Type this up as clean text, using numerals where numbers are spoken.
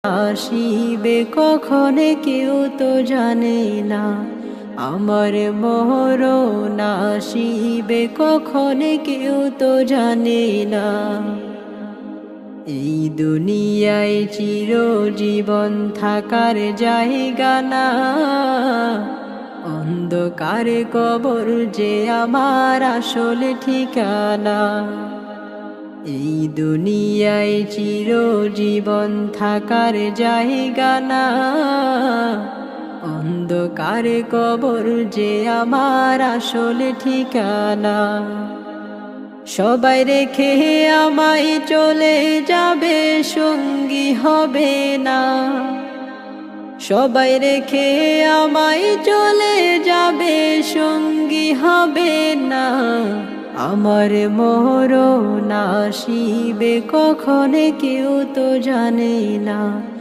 আসিবে কখনে কেউ তো জানে না, আমার মরণ আসিবে কখনে কেউ তো জানে না। এই দুনিয়ায় চিরজীবন থাকার জায়গা না, অন্ধকারে কবর যে আমার আসল ঠিকানা। এই দুনিয়ায় চিরজীবন থাকার জায়গা না, অন্ধকারে কবর যে আমার আসল ঠিকানা। সবাই রেখে আমায় চলে যাবে, সঙ্গী হবে না। সবাই রেখে আমায় চলে যাবে, সঙ্গী হবে না। আমার মরণ আসিবে কখনে কেউ তো জানে না।